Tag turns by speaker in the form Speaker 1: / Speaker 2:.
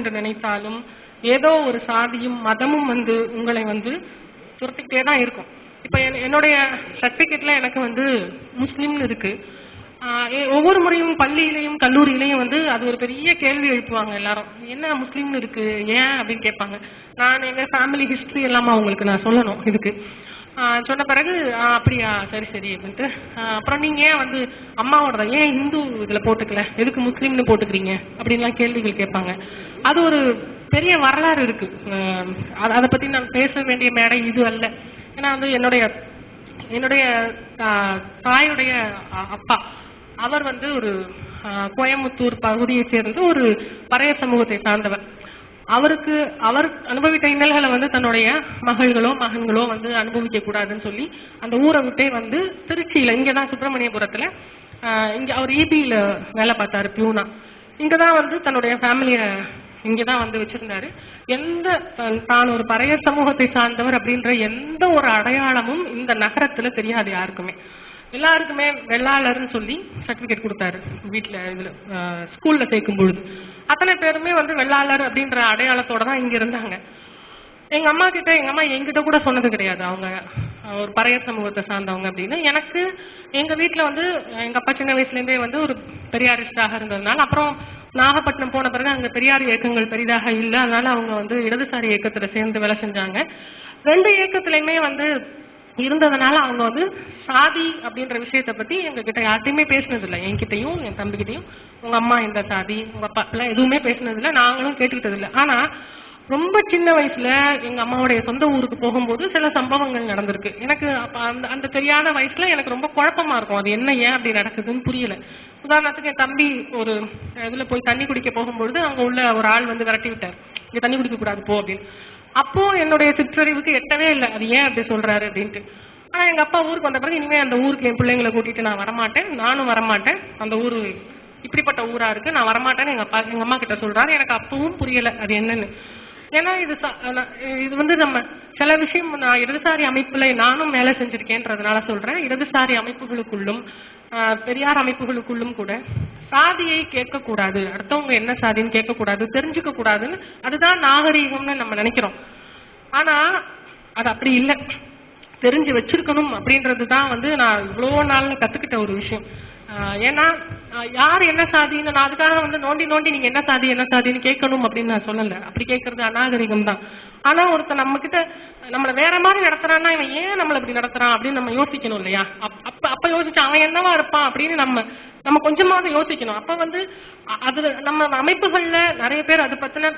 Speaker 1: என்று நினைத்தாலும் ஏதோ ஒரு சாதியும் மதமும் வந்து உங்களை வந்து துரத்திக்கிட்டே தான் இருக்கும். இப்ப என்னுடைய சர்டிபிகேட்ல எனக்கு வந்து முஸ்லீம்னு இருக்கு. ஒவ்வொரு முறையும் பள்ளியிலையும் கல்லூரியிலையும் வந்து அது ஒரு பெரிய கேள்வி எழுப்புவாங்க எல்லாரும், என்ன முஸ்லீம்னு இருக்கு ஏன் அப்படின்னு கேட்பாங்க. நான் எங்க ஃபேமிலி ஹிஸ்டரி எல்லாமே அவங்களுக்கு நான் சொல்லணும். இதுக்கு சொன்ன பிறகு அப்படியா சரி சரி அப்படின்ட்டு அப்புறம் நீங்க ஏன் வந்து அம்மாவோட ஏன் இந்து இதுல போட்டுக்கல, எதுக்கு முஸ்லீம்னு போட்டுக்கிறீங்க அப்படின்லாம் கேள்விகள் கேட்பாங்க. அது ஒரு பெரிய வரலாறு இருக்கு. அதை பத்தி நான் பேச வேண்டிய மேடை இது அல்ல. ஏன்னா வந்து என்னுடைய தாயுடைய அப்பா அவர் வந்து ஒரு கோயம்புத்தூர் பகுதியை சேர்ந்து ஒரு பறைய சமூகத்தை சார்ந்தவர். அவர் அனுபவித்த இன்னல்களை வந்து தன்னுடைய மகள்களோ மகன்களோ வந்து அனுபவிக்க கூடாதுன்னு சொல்லி அந்த ஊரை விட்டே வந்து திருச்சியில இங்கதான் சுப்பிரமணியபுரத்துல இங்க அவர் இபியில வேலை பார்த்தாரு பியூனா. இங்கதான் வந்து தன்னுடைய ஃபேமிலிய இங்கதான் வந்து வச்சிருந்தாரு. தான் ஒரு பறைய சமூகத்தை சார்ந்தவர் அப்படின்ற எந்த ஒரு அடையாளமும் இந்த நகரத்துல தெரியாது யாருக்குமே. எல்லாருக்குமே வெள்ளாளர்னு சொல்லி சர்டிபிகேட் கொடுத்தாரு வீட்டுல இதுல ஸ்கூல்ல சேர்க்கும் பொழுது. அத்தனை பேருமே வந்து வெள்ளாளர் அப்படின்ற அடையாளத்தோட தான் இங்க இருந்தாங்க. எங்க அம்மா என்கிட்ட கூட சொன்னது கிடையாது அவங்க ஒரு பறைய சமூகத்தை சார்ந்தவங்க அப்படின்னு. எனக்கு எங்க வீட்டுல வந்து எங்க அப்பா சின்ன வயசுல இருந்தே வந்து ஒரு பெரியாரிஸ்டாக இருந்ததுனால, அப்புறம் நாகப்பட்டினம் போன பிறகு அங்க பெரியார் இயக்கங்கள் பெரிதாக இல்லை, அதனால அவங்க வந்து இடதுசாரி இயக்கத்துல சேர்ந்து வேலை செஞ்சாங்க. 2 இயக்கத்திலயுமே வந்து இருந்ததுனால அவங்க வந்து சாதி அப்படின்ற விஷயத்த பத்தி எங்க கிட்ட யார்ட்டையுமே பேசினது இல்லை. என்கிட்டையும் என் தம்பிக்கிட்டையும் உங்க அம்மா எந்த சாதி உங்க அப்பா எல்லாம் எதுவுமே பேசினது இல்லை, நாங்களும் கேட்டுக்கிட்டது இல்லை. ஆனா ரொம்ப சின்ன வயசுல எங்க அம்மாவுடைய சொந்த ஊருக்கு போகும்போது சில சம்பவங்கள் நடந்திருக்கு. எனக்கு அந்த தெரியாத வயசுல எனக்கு ரொம்ப குழப்பமா இருக்கும், அது என்ன ஏன் அப்படி நடக்குதுன்னு புரியல. உதாரணத்துக்கு என் தம்பி ஒரு இதுல போய் தண்ணி குடிக்க போகும்பொழுது அங்க உள்ள ஒரு ஆள் வந்து விரட்டி விட்டார், இங்க தண்ணி குடிக்க கூடாது போ அப்படின்னு. அப்போ என்னுடைய சிற்றறிவுக்கு எட்டவே இல்லை அது ஏன் அப்படி சொல்றாரு அப்படின்ட்டு. ஆனா எங்க அப்பா ஊருக்கு வந்த பிறகு இனிமே அந்த ஊருக்கு என் பிள்ளைங்களை கூட்டிட்டு நான் வரமாட்டேன், நானும் வரமாட்டேன், அந்த ஊரு இப்படிப்பட்ட ஊரா இருக்கு, நான் வரமாட்டேன்னு எங்க அம்மா கிட்ட சொல்றாரு. எனக்கு அப்பவும் புரியல அது என்னன்னு. ஏன்னா இது வந்து நம்ம சில விஷயம் நான் இடதுசாரி அமைப்புல நானும் வேலை செஞ்சிருக்கேன்றதுனால சொல்றேன். இடதுசாரி அமைப்புகளுக்குள்ளும் பெரியார் அமைப்புகளுக்குள்ளும் கூட சாதியை கேட்கக்கூடாது, அடுத்தவங்க என்ன சாதின்னு கேட்கக்கூடாது, தெரிஞ்சுக்க கூடாதுன்னு அதுதான் நாகரீகம்னு நம்ம நினைக்கிறோம். ஆனா அது அப்படி இல்லை, தெரிஞ்சு வச்சிருக்கணும் அப்படின்றதுதான் வந்து நான் இவ்வளோ நாள் கத்துக்கிட்ட ஒரு விஷயம். ஏன்னா யார் என்ன சாதின்னு நான் அதுக்காக வந்து நோண்டி நீங்க என்ன சாதின்னு கேட்கணும் அப்படின்னு நான் சொல்லல. அப்படி கேட்கறது அநாகரிகம் தான். ஆனா ஒருத்தர் நம்ம கிட்ட நம்மள வேற மாதிரி நடத்துறான்னா இவன் ஏன் நம்மள இப்படி நடத்துறான் அப்படின்னு நம்ம யோசிக்கணும் இல்லையா? அப்ப யோசிச்சு அவன் என்னவா இருப்பான் அப்படின்னு நம்ம கொஞ்சமாவது யோசிக்கணும். அப்ப வந்து அது நம்ம அமைப்புகள்ல நிறைய பேர் அது பத்தின